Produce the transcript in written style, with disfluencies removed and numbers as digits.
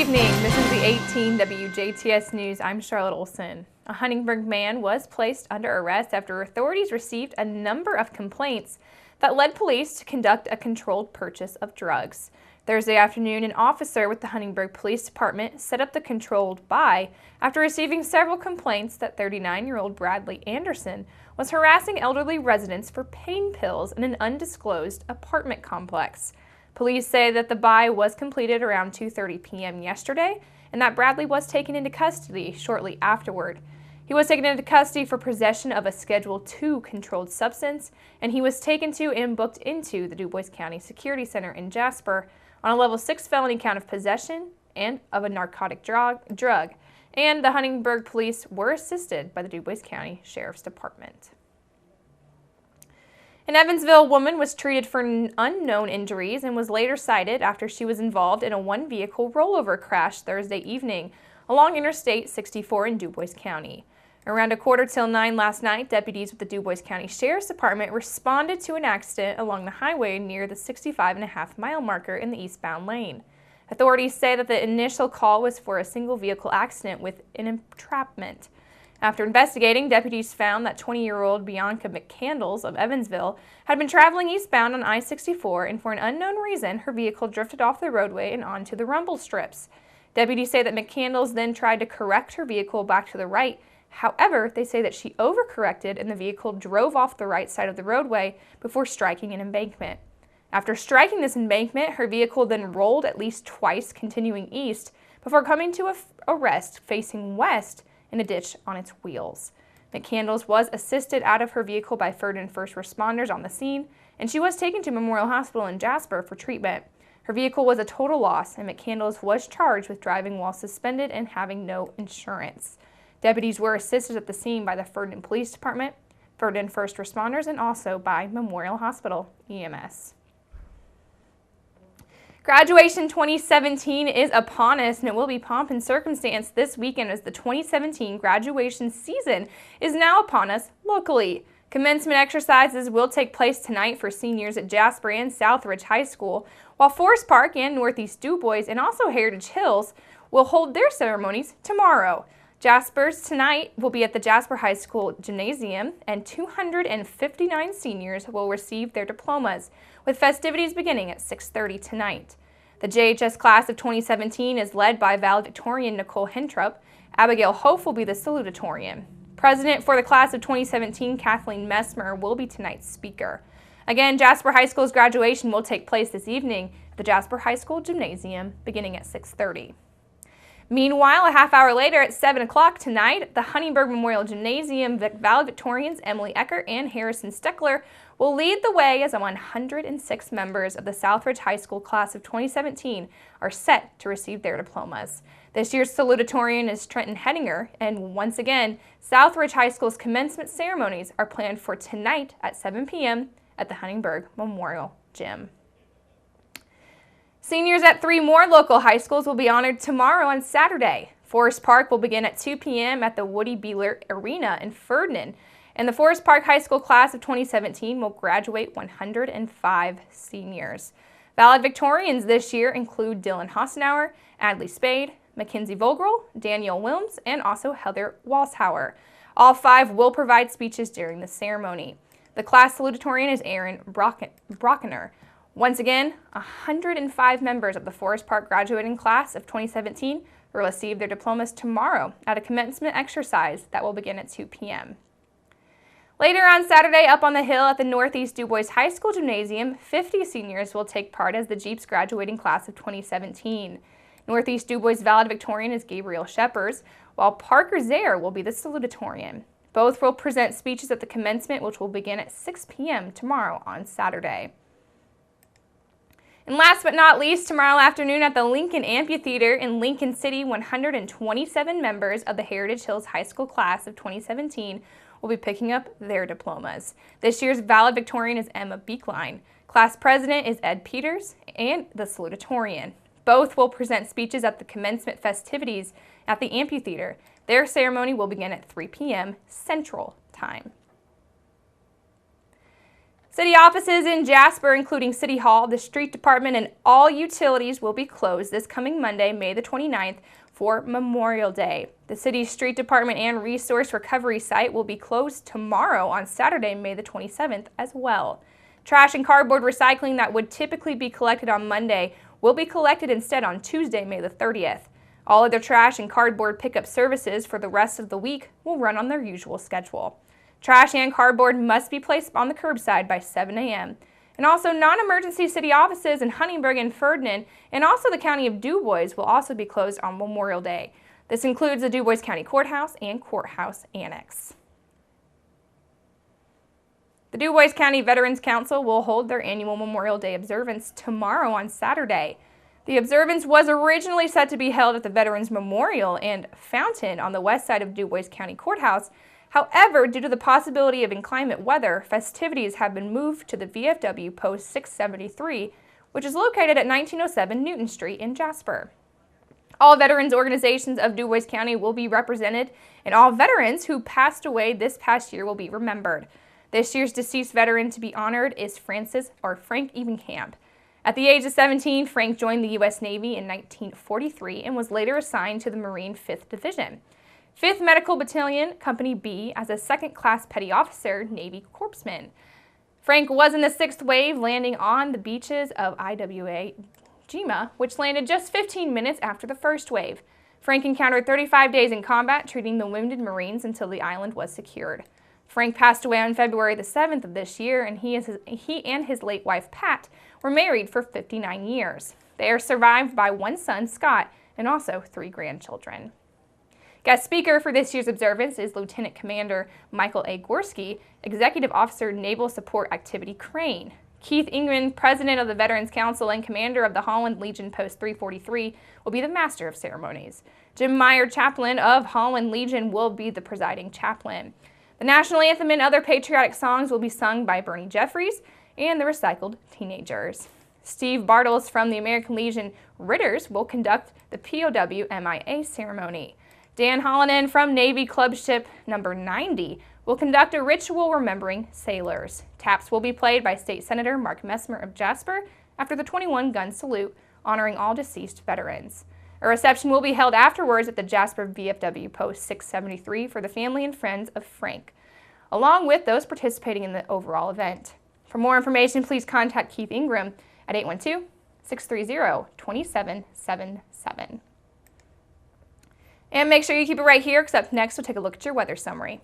evening. This is the 18 WJTS News. I'm Charlotte Olson. A Huntingburg man was placed under arrest after authorities received a number of complaints that led police to conduct a controlled purchase of drugs. Thursday afternoon, an officer with the Huntingburg Police Department set up the controlled buy after receiving several complaints that 39-year-old Bradley Anderson was harassing elderly residents for pain pills in an undisclosed apartment complex. Police say that the buy was completed around 2:30 p.m. yesterday and that Bradley was taken into custody shortly afterward. He was taken into custody for possession of a Schedule II controlled substance, and he was taken to and booked into the Dubois County Security Center in Jasper on a Level 6 felony count of possession and of a narcotic drug, and the Huntingburg police were assisted by the Dubois County Sheriff's Department. An Evansville woman was treated for unknown injuries and was later cited after she was involved in a one-vehicle rollover crash Thursday evening along Interstate 64 in Dubois County. Around 8:45 last night, deputies with the Dubois County Sheriff's Department responded to an accident along the highway near the 65.5-mile marker in the eastbound lane. Authorities say that the initial call was for a single vehicle accident with an entrapment. After investigating, deputies found that 20-year-old Bianca McCandles of Evansville had been traveling eastbound on I64, and for an unknown reason, her vehicle drifted off the roadway and onto the rumble strips. Deputies say that McCandles then tried to correct her vehicle back to the right. However, they say that she overcorrected and the vehicle drove off the right side of the roadway before striking an embankment. After striking this embankment, her vehicle then rolled at least twice, continuing east, before coming to a rest facing west in a ditch on its wheels. McCandles was assisted out of her vehicle by third and first responders on the scene, and she was taken to Memorial Hospital in Jasper for treatment. Her vehicle was a total loss, and McCandles was charged with driving while suspended and having no insurance. Deputies were assisted at the scene by the Ferdinand Police Department, Ferdinand First Responders, and also by Memorial Hospital EMS. Graduation 2017 is upon us, and it will be pomp and circumstance this weekend as the 2017 graduation season is now upon us locally. Commencement exercises will take place tonight for seniors at Jasper and Southridge High School, while Forest Park and Northeast Dubois and also Heritage Hills will hold their ceremonies tomorrow. Jasper's tonight will be at the Jasper High School Gymnasium, and 259 seniors will receive their diplomas, with festivities beginning at 6:30 tonight. The JHS class of 2017 is led by valedictorian Nicole Hentrup. Abigail Hof will be the salutatorian. President for the class of 2017, Kathleen Messmer, will be tonight's speaker. Again, Jasper High School's graduation will take place this evening at the Jasper High School Gymnasium, beginning at 6:30. Meanwhile, a half hour later at 7 o'clock tonight, the Huntingburg Memorial Gymnasium valedictorians Emily Eckert and Harrison Steckler will lead the way as 106 members of the Southridge High School class of 2017 are set to receive their diplomas. This year's salutatorian is Trenton Hedinger, and once again, Southridge High School's commencement ceremonies are planned for tonight at 7 p.m. at the Huntingburg Memorial Gym. Seniors at 3 more local high schools will be honored tomorrow on Saturday. Forest Park will begin at 2 p.m. at the Woody Beeler Arena in Ferdinand, and the Forest Park High School class of 2017 will graduate 105 seniors. Valedictorians this year include Dylan Hossenauer, Adley Spade, Mackenzie Vogel, Danielle Wilms, and also Heather Walshauer. All 5 will provide speeches during the ceremony. The class salutatorian is Aaron Brockner. Once again, 105 members of the Forest Park graduating class of 2017 will receive their diplomas tomorrow at a commencement exercise that will begin at 2 p.m. Later on Saturday, up on the hill at the Northeast Dubois High School Gymnasium, 50 seniors will take part as the Jeep's graduating class of 2017. Northeast Dubois valedictorian is Gabriel Sheppers, while Parker Zaire will be the salutatorian. Both will present speeches at the commencement, which will begin at 6 p.m. tomorrow on Saturday. And last but not least, tomorrow afternoon at the Lincoln Amphitheater in Lincoln City, 127 members of the Heritage Hills High School class of 2017 will be picking up their diplomas. This year's valedictorian is Emma Beekline. Class president is Ed Peters, and the salutatorian. Both will present speeches at the commencement festivities at the amphitheater. Their ceremony will begin at 3 p.m. Central Time. City offices in Jasper, including City Hall, the Street Department, and all utilities will be closed this coming Monday, May the 29th, for Memorial Day. The city's Street Department and Resource Recovery site will be closed tomorrow on Saturday, May the 27th as well. Trash and cardboard recycling that would typically be collected on Monday will be collected instead on Tuesday, May the 30th. All other trash and cardboard pickup services for the rest of the week will run on their usual schedule. Trash and cardboard must be placed on the curbside by 7 a.m. And also non-emergency city offices in Huntingburg and Ferdinand and also the county of Dubois will also be closed on Memorial Day. This includes the Dubois County Courthouse and Courthouse Annex. The Dubois County Veterans Council will hold their annual Memorial Day observance tomorrow on Saturday. The observance was originally set to be held at the Veterans Memorial and Fountain on the west side of Dubois County Courthouse. However, due to the possibility of inclement weather, festivities have been moved to the VFW Post 673, which is located at 1907 Newton Street in Jasper. All veterans organizations of Dubois County will be represented, and all veterans who passed away this past year will be remembered. This year's deceased veteran to be honored is Frank Evenkamp. At the age of 17, Frank joined the U.S. Navy in 1943 and was later assigned to the Marine 5th Division. 5th Medical Battalion, Company B, as a second-class petty officer, Navy corpsman. Frank was in the 6th wave, landing on the beaches of Iwo Jima, which landed just 15 minutes after the first wave. Frank encountered 35 days in combat, treating the wounded Marines until the island was secured. Frank passed away on February the 7th of this year, and he and his late wife, Pat, were married for 59 years. They are survived by one son, Scott, and also 3 grandchildren. Guest speaker for this year's observance is Lieutenant Commander Michael A. Gorski, Executive Officer, Naval Support Activity Crane. Keith Ingram, President of the Veterans Council and Commander of the Holland Legion Post 343, will be the Master of Ceremonies. Jim Meyer, Chaplain of Holland Legion, will be the presiding chaplain. The national anthem and other patriotic songs will be sung by Bernie Jeffries and the Recycled Teenagers. Steve Bartles from the American Legion Ritters will conduct the POW MIA ceremony. Dan Hallinan from Navy Club Ship number 90 will conduct a ritual remembering sailors. Taps will be played by State Senator Mark Messmer of Jasper after the 21-gun salute, honoring all deceased veterans. A reception will be held afterwards at the Jasper VFW Post 673 for the family and friends of Frank, along with those participating in the overall event. For more information, please contact Keith Ingram at 812-630-2777. And make sure you keep it right here, because up next we'll take a look at your weather summary.